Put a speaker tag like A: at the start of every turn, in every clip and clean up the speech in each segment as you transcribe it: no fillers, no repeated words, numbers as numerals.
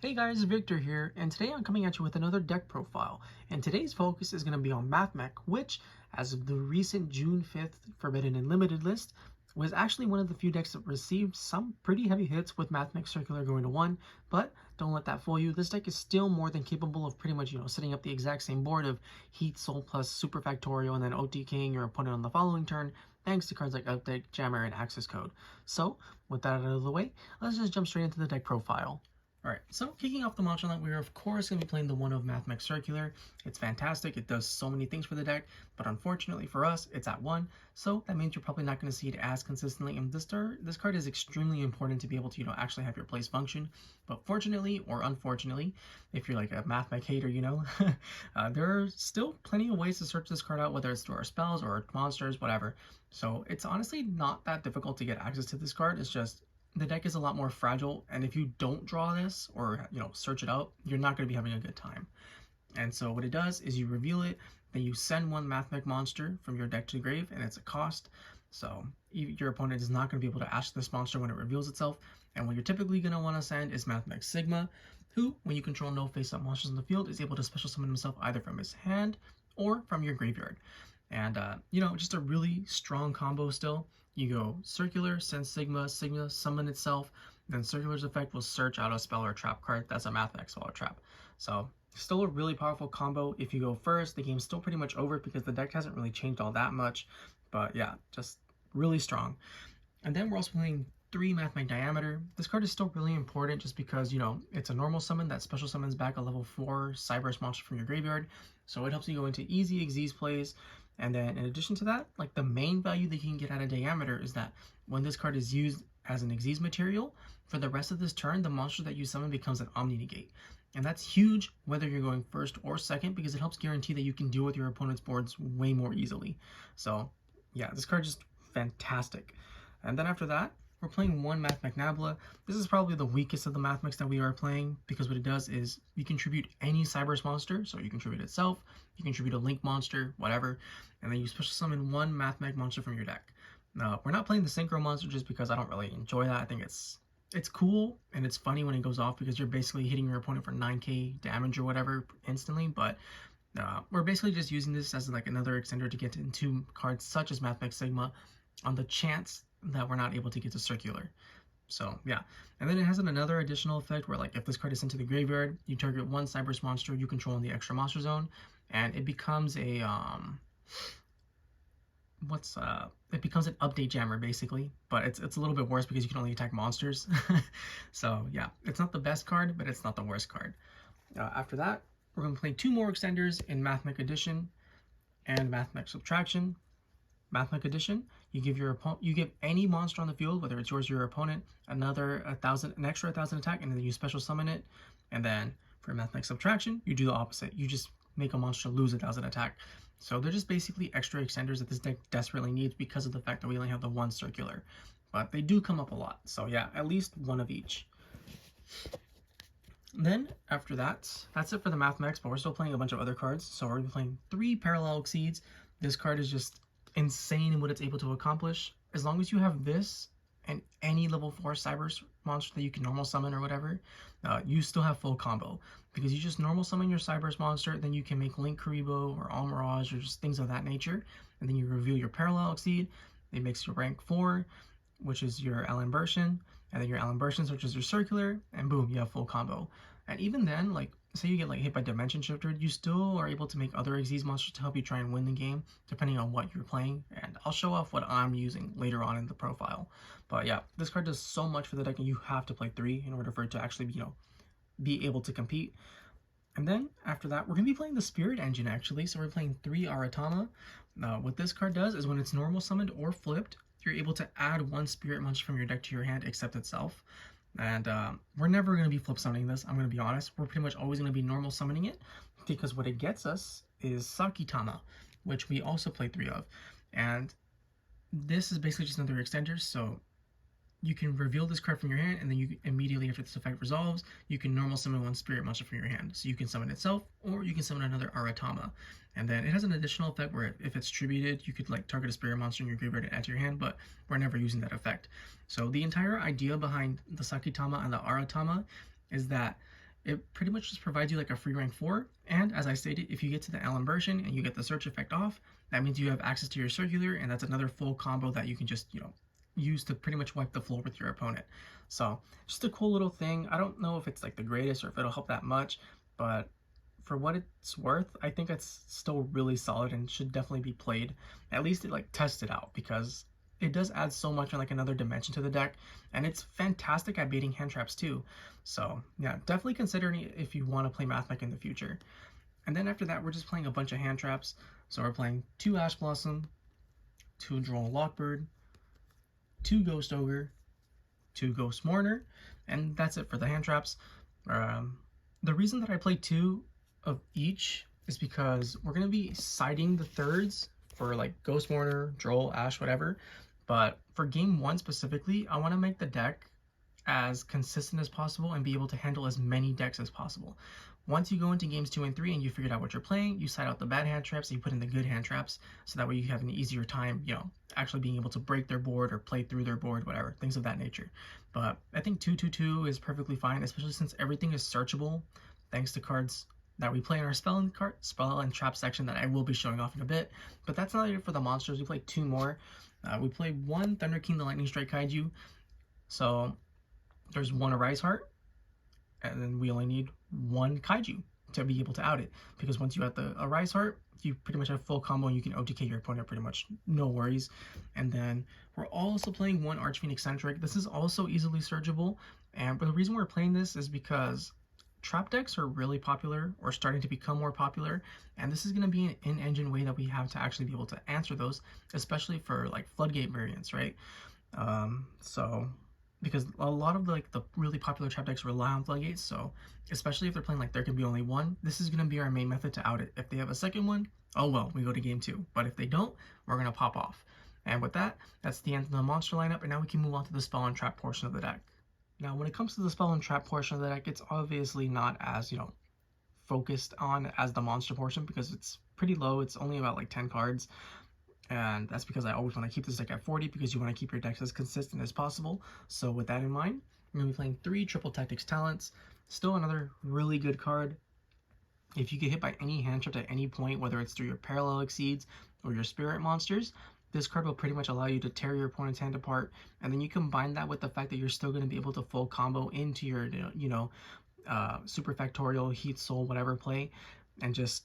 A: Hey guys, Victor here, and today I'm coming at you with another deck profile. And today's focus is going to be on Mathmech, which, as of the recent June 5th Forbidden and Limited list, was actually one of the few decks that received some pretty heavy hits with Mathmech Circular going to 1, but don't let that fool you. This deck is still more than capable of pretty much, setting up the exact same board of heatsoul plus superfactorial and then OTKing your opponent on the following turn, thanks to cards like Update, Jammer, and Access Code. So, with that out of the way, let's just jump straight into the deck profile. Alright, so kicking off the launch on that, we're of course going to be playing the one of Mathmech Circular. It's fantastic, it does so many things for the deck, but unfortunately for us, it's at 1, so that means you're probably not going to see it as consistently, and this card is extremely important to be able to, actually have your plays function. But fortunately, or unfortunately, if you're like a Mathmech hater, there are still plenty of ways to search this card out, whether it's through our spells or monsters, whatever. So it's honestly not that difficult to get access to this card, it's just the deck is a lot more fragile, and if you don't draw this or search it out, you're not going to be having a good time. And so what it does is you reveal it, then you send one Mathmech monster from your deck to the grave, and it's a cost. So your opponent is not going to be able to ash this monster when it reveals itself. And what you're typically going to want to send is Mathmech Sigma, who, when you control no face-up monsters in the field, is able to special summon himself either from his hand or from your graveyard. And, just a really strong combo still. You go Circular, send Sigma, Sigma summon itself, then Circular's effect will search out a spell or a trap card. That's a Mathmech spell or trap. So, still a really powerful combo. If you go first, the game's still pretty much over because the deck hasn't really changed all that much. But yeah, just really strong. And then we're also playing 3 Mathmech Diameter. This card is still really important just because, it's a normal summon that special summons back a level 4 Cyberse monster from your graveyard. So it helps you go into easy Xyz plays. And then in addition to that, like the main value that you can get out of Diameter is that when this card is used as an Xyz material, for the rest of this turn, the monster that you summon becomes an Omni Negate. And that's huge whether you're going first or second because it helps guarantee that you can deal with your opponent's boards way more easily. So yeah, this card is just fantastic. And then after that, we're playing one Mathmech Nabla. This is probably the weakest of the Mathmechs that we are playing because what it does is you contribute any Cyberse monster, so you contribute itself, you contribute a Link monster, whatever, and then you special summon one Mathmech monster from your deck. Now, we're not playing the Synchro monster just because I don't really enjoy that. I think it's cool and it's funny when it goes off because you're basically hitting your opponent for 9k damage or whatever instantly, but we're basically just using this as like another extender to get into cards such as Mathmech Sigma on the chance that we're not able to get to Circular. So yeah, and then it has another additional effect where like if this card is sent to the graveyard, you target one Cyberse monster you control in the extra monster zone, and it becomes a it becomes an update jammer basically, but it's a little bit worse because you can only attack monsters. So yeah, it's not the best card, but it's not the worst card. After that, we're going to play 2 more extenders in Mathmech Addition and Mathmech Subtraction. Mathmech Addition, you give any monster on the field, whether it's yours or your opponent, an extra 1,000 attack, and then you special summon it. And then for Mathmech Subtraction, you do the opposite. You just make a monster lose 1,000 attack. So they're just basically extra extenders that this deck desperately needs because of the fact that we only have the one Circular. But they do come up a lot. So yeah, at least one of each. Then after that's it for the Mathmechs, but we're still playing a bunch of other cards. So we're going to be playing 3 Parallel Exceeds. This card is just insane in what it's able to accomplish. As long as you have this and any level 4 Cyberse monster that you can normal summon or whatever, you still have full combo because you just normal summon your Cyberse monster, then you can make Linguriboh or Mirage or just things of that nature, and then you reveal your Parallel Exceed. It makes your rank 4, which is your alembertian, and then your alembertian, which is your Circular, and boom, you have full combo. And even then, like, say you get like hit by Dimension Shifter, you still are able to make other Xyz monsters to help you try and win the game, depending on what you're playing. And I'll show off what I'm using later on in the profile. But yeah, this card does so much for the deck, and you have to play 3 in order for it to actually, be able to compete. And then after that, we're going to be playing the Spirit Engine actually. So we're playing 3 Aratama. What this card does is when it's normal summoned or flipped, you're able to add 1 Spirit monster from your deck to your hand except itself. And we're never going to be flip summoning this, I'm going to be honest. We're pretty much always going to be normal summoning it because what it gets us is Sakitama, which we also play 3 of. And this is basically just another extender, so you can reveal this card from your hand, and then you immediately after this effect resolves, you can normal summon 1 Spirit monster from your hand. So you can summon itself, or you can summon another Aratama. And then it has an additional effect where if it's tributed, you could like target a Spirit monster in your graveyard and add to your hand, but we're never using that effect. So the entire idea behind the Sakitama and the Aratama is that it pretty much just provides you like a free rank 4, and as I stated, if you get to the alembertian and you get the search effect off, that means you have access to your circular, and that's another full combo that you can just, use to pretty much wipe the floor with your opponent. So just a cool little thing. I don't know if it's like the greatest or if it'll help that much, but for what it's worth, I think it's still really solid and should definitely be played. At least it like test it out, because it does add so much on like another dimension to the deck, and it's fantastic at baiting hand traps too. So yeah, definitely consider it if you want to play Mathmech in the future. And then after that, we're just playing a bunch of hand traps. So we're playing 2 Ash Blossom, 2 Droll Lockbird, 2 Ghost Ogre, 2 Ghost Mourner, and that's it for the hand traps. The reason that I play 2 of each is because we're going to be siding the thirds for like Ghost Mourner, Droll, Ash, whatever. But for game 1 specifically, I want to make the deck as consistent as possible and be able to handle as many decks as possible. Once you go into games 2 and 3 and you figured out what you're playing, you side out the bad hand traps and you put in the good hand traps, so that way you have an easier time, actually being able to break their board or play through their board, whatever, things of that nature. But I think 2-2-2 is perfectly fine, especially since everything is searchable thanks to cards that we play in our spell and trap section that I will be showing off in a bit. But that's not it for the monsters. We play 2 more. We play 1 Thunder King the Lightning Strike Kaiju. So there's 1 Arise Heart, and then we only need 1 Kaiju to be able to out it, because once you have the Arise Heart, you pretty much have full combo and you can OTK your opponent pretty much, no worries. And then we're also playing 1 Archfiend Eccentric. This is also easily searchable, but the reason we're playing this is because trap decks are really popular, or starting to become more popular, and this is going to be an in-engine way that we have to actually be able to answer those, especially for like floodgate variants, right? So because a lot of like the really popular trap decks rely on floodgates, so especially if they're playing like there can be only one, this is going to be our main method to out it. If they have a second one, oh well, we go to game 2, but if they don't, we're going to pop off. And with that, that's the end of the monster lineup, and now we can move on to the spell and trap portion of the deck. Now, when it comes to the spell and trap portion of the deck, it's obviously not as, focused on as the monster portion, because it's pretty low. It's only about like 10 cards. And that's because I always want to keep this deck at 40, because you want to keep your decks as consistent as possible. So with that in mind, I'm going to be playing 3 Triple Tactics Talents. Still another really good card. If you get hit by any hand trap at any point, whether it's through your Parallel Exceeds or your Spirit Monsters, this card will pretty much allow you to tear your opponent's hand apart, and then you combine that with the fact that you're still going to be able to full combo into your, superfactorial, heatsoul, whatever play, and just,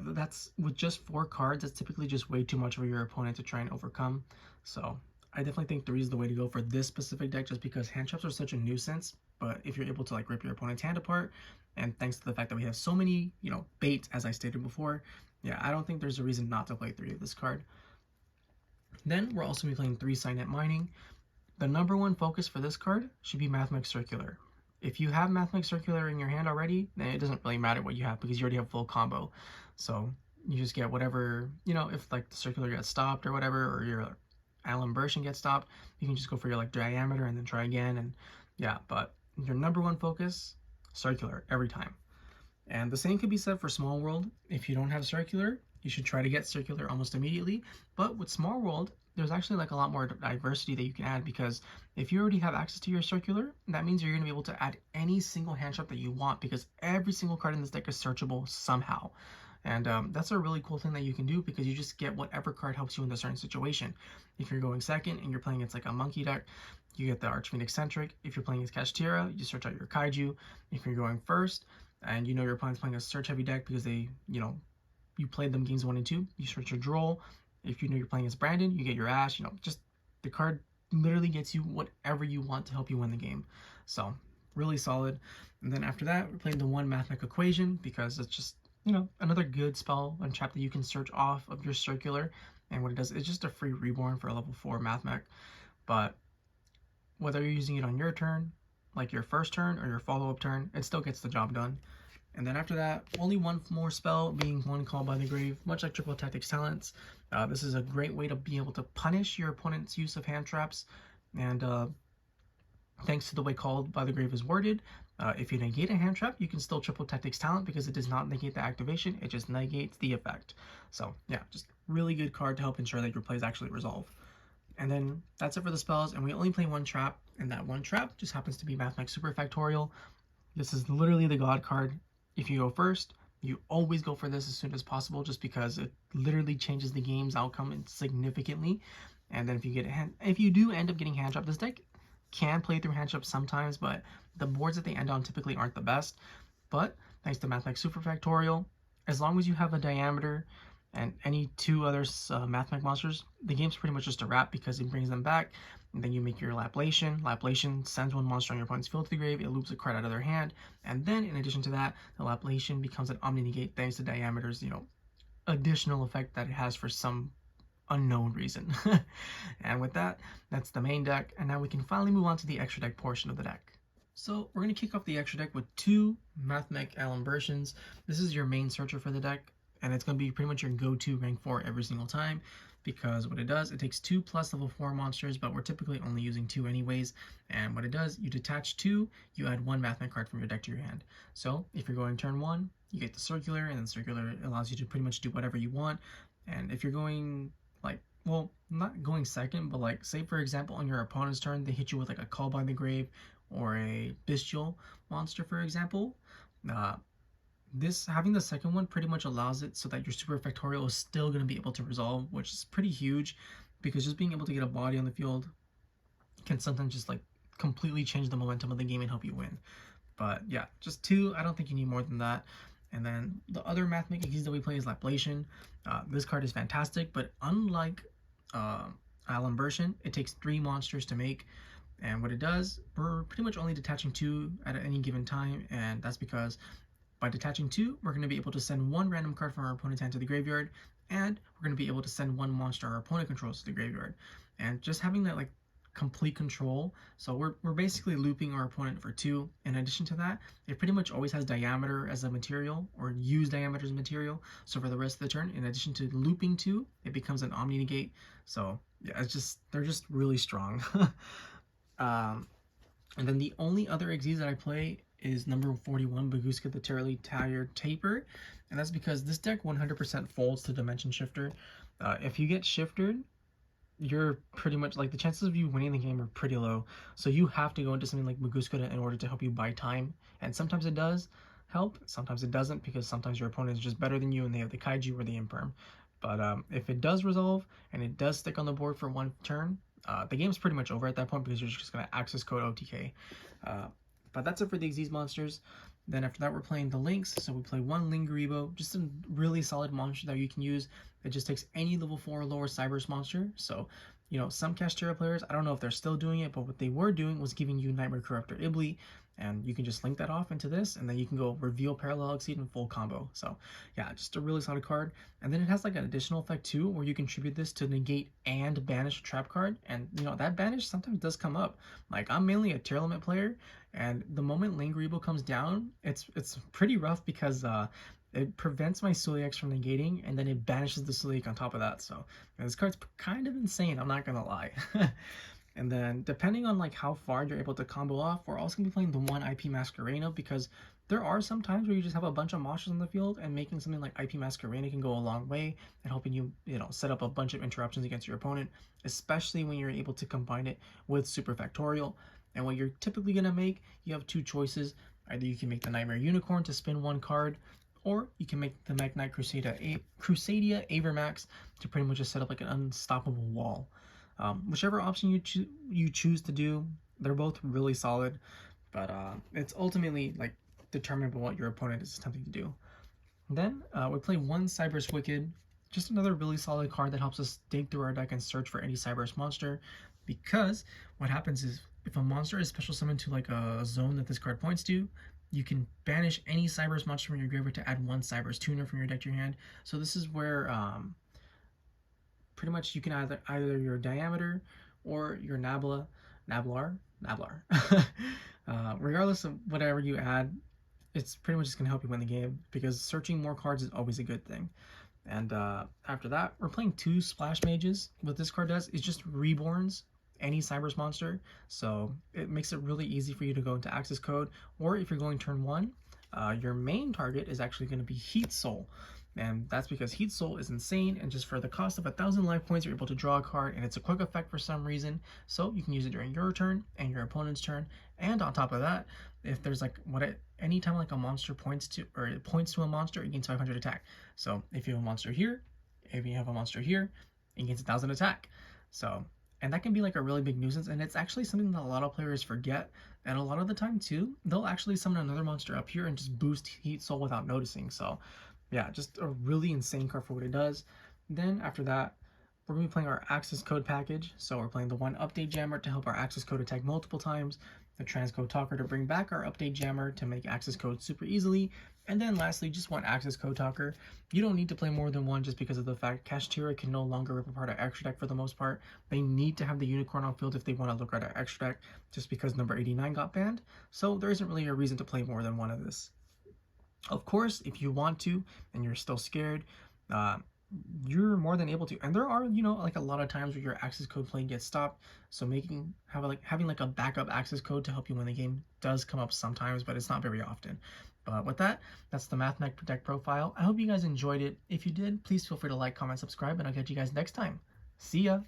A: that's with just 4 cards. That's typically just way too much for your opponent to try and overcome. So I definitely think 3 is the way to go for this specific deck, just because hand traps are such a nuisance. But if you're able to like rip your opponent's hand apart, and thanks to the fact that we have so many, baits, as I stated before, I don't think there's a reason not to play 3 of this card. Then we're also going to be playing 3 Cynet Mining. The number 1 focus for this card should be Mathmech Circular. If you have Mathmech Circular in your hand already, then it doesn't really matter what you have, because you already have full combo. So you just get whatever, if like the Circular gets stopped or whatever, or your alembertian gets stopped, you can just go for your like diameter and then try again. And but your number 1 focus, Circular, every time. And the same could be said for Small World. If you don't have Circular, you should try to get Circular almost immediately. But with Small World, there's actually like a lot more diversity that you can add, because if you already have access to your Circular, that means you're going to be able to add any single hand trap that you want, because every single card in this deck is searchable somehow. And that's a really cool thing that you can do, because you just get whatever card helps you in a certain situation. If you're going second and you're playing against like a monkey deck, you get the Archfiend Eccentric. If you're playing against Kashtira, you search out your Kaiju. If you're going first and your opponent's playing a search heavy deck because they, you played them games 1 and 2, you search your Droll. If you're playing as Brandon, you get your Ash. Just the card literally gets you whatever you want to help you win the game. So really solid. And then after that, we're playing the 1 Mathmech Equation, because it's just, another good spell and trap that you can search off of your Circular. And what it does is just a free reborn for a level 4 Mathmech. But whether you're using it on your turn, like your first turn or your follow-up turn, it still gets the job done. And then after that, only 1 more spell, being 1 Call by the Grave, much like Triple Tactics Talents. This is a great way to be able to punish your opponent's use of hand traps. And thanks to the way Called by the Grave is worded, if you negate a hand trap, you can still Triple Tactics Talent, because it does not negate the activation, it just negates the effect. So just really good card to help ensure that your plays actually resolve. And then that's it for the spells, and we only play 1 trap, and that 1 trap just happens to be Mathmech Superfactorial. This is literally the god card. If you go first, you always go for this as soon as possible, just because it literally changes the game's outcome significantly. And then if you do end up getting hand drop, this deck can play through hand drop sometimes, but the boards that they end on typically aren't the best. But thanks to Mathmech Superfactorial, as long as you have a diameter and any two other Mathmech monsters, the game's pretty much just a wrap, because it brings them back. And then you make your laplacian. Laplacian sends one monster on your opponent's field to the grave. It loops a card out of their hand. And then, in addition to that, the laplacian becomes an omni-negate thanks to diameter's, additional effect that it has for some unknown reason. And with that, that's the main deck. And now we can finally move on to the extra deck portion of the deck. So we're going to kick off the extra deck with two Mathmech alembertians. This is your main searcher for the deck, and it's going to be pretty much your go-to rank 4 every single time, because what it does, it takes 2 plus level 4 monsters, but we're typically only using 2 anyways. And what it does, you detach 2, you add 1 Mathmech card from your deck to your hand. So if you're going turn 1, you get the circular, and then circular allows you to pretty much do whatever you want. And if you're going well, not going second, but say for example on your opponent's turn they hit you with a Call by the Grave or a bestial monster, for example, this having the second one pretty much allows it so that your superfactorial is still going to be able to resolve, which is pretty huge, because just being able to get a body on the field can sometimes just completely change the momentum of the game and help you win. But yeah, just 2. I don't think you need more than that. And then the other Mathmech exes that we play is Laplacian. This card is fantastic, but unlike Alembertian, it takes 3 monsters to make. And what it does, we're pretty much only detaching 2 at any given time, and that's because by detaching 2, we're going to be able to send 1 random card from our opponent's hand to the graveyard, and we're going to be able to send 1 monster our opponent controls to the graveyard. And just having that complete control, so we're basically looping our opponent for 2. In addition to that, it pretty much always has diameter as a material, or use diameter as a material. So for the rest of the turn, in addition to looping 2, it becomes an omni negate. So yeah, they're just really strong. And then the only other exes that I play is number 41, Bagooska the Terribly Tired Tapir, and that's because this deck 100% folds to Dimension Shifter. If you get shifted, you're pretty much the chances of you winning the game are pretty low. So you have to go into something like Bagooska in order to help you buy time. And sometimes it does help, sometimes it doesn't, because sometimes your opponent is just better than you and they have the kaiju or the imperm. But if it does resolve and it does stick on the board for 1 turn, the game's pretty much over at that point, because you're just going to access code OTK. But that's it for the exes monsters. Then after that, we're playing the links. So we play 1 Linguriboh, just a really solid monster that you can use. It just takes any level 4 or lower Cyberse monster. So, some Kashtira players, I don't know if they're still doing it, but what they were doing was giving you Nightmare Corruptor Ibli, and you can just link that off into this, and then you can go reveal Parallel Exceed in full combo. So yeah, just a really solid card. And then it has an additional effect too, where you contribute this to negate and banish a trap card, and that banish sometimes does come up. I'm mainly a tier limit player, and the moment Linguriboh comes down, it's pretty rough, because it prevents my Suliax from negating, and then it banishes the Suliac on top of that. So this card's kind of insane, I'm not gonna lie. And then depending on how far you're able to combo off, we're also gonna be playing the 1 IP Masquerena, because there are some times where you just have a bunch of monsters on the field, and making something like IP Masquerena can go a long way in helping you, set up a bunch of interruptions against your opponent, especially when you're able to combine it with Superfactorial. And what you're typically gonna make, you have 2 choices. Either you can make the Knightmare Unicorn to spin 1 card, or you can make the Mekk-knight Crusadia avramax to pretty much just set up an unstoppable wall. Whichever option you choose to do, they're both really solid, but it's ultimately determined by what your opponent is attempting to do. And then we play 1 Cyberse wicckid, just another really solid card that helps us dig through our deck and search for any Cyberse monster, because what happens is if a monster is special summoned to a zone that this card points to, you can banish any Cyberse monster from your graveyard to add 1 Cyberse tuner from your deck to your hand. So this is where pretty much you can either your diameter or your nabla, regardless of whatever you add, it's pretty much just going to help you win the game, because searching more cards is always a good thing. And after that, we're playing 2 splash mages. What this card does is just reborns any Cyberse monster, so it makes it really easy for you to go into access code. Or if you're going turn 1, your main target is actually going to be heatsoul. And that's because heatsoul is insane, and just for the cost of 1,000 life points, you're able to draw a card, and it's a quick effect for some reason, so you can use it during your turn and your opponent's turn. And on top of that, if there's like anytime like a monster points to a monster, it gains 500 attack. So if you have a monster here, if you have a monster here, it gains 1,000 attack. So, and that can be like a really big nuisance, and it's actually something that a lot of players forget. And a lot of the time too, they'll actually summon another monster up here and just boost heatsoul without noticing. So yeah, just a really insane card for what it does. Then after that, we're going to be playing our access code package. So we're playing the 1 update jammer to help our access code attack multiple times, the transcode talker to bring back our update jammer to make access code super easily, and then lastly, just 1 access code talker. You don't need to play more than 1 just because of the fact Kashtira can no longer rip apart our extra deck for the most part. They need to have the unicorn on field if they want to look at our extra deck, just because number 89 got banned. So there isn't really a reason to play more than 1 of this. Of course, if you want to and you're still scared, you're more than able to. And there are, like a lot of times where your access code play gets stopped. So having like a backup access code to help you win the game does come up sometimes, but it's not very often. But with that, that's the Mathmech deck profile. I hope you guys enjoyed it. If you did, please feel free to like, comment, subscribe, and I'll catch you guys next time. See ya!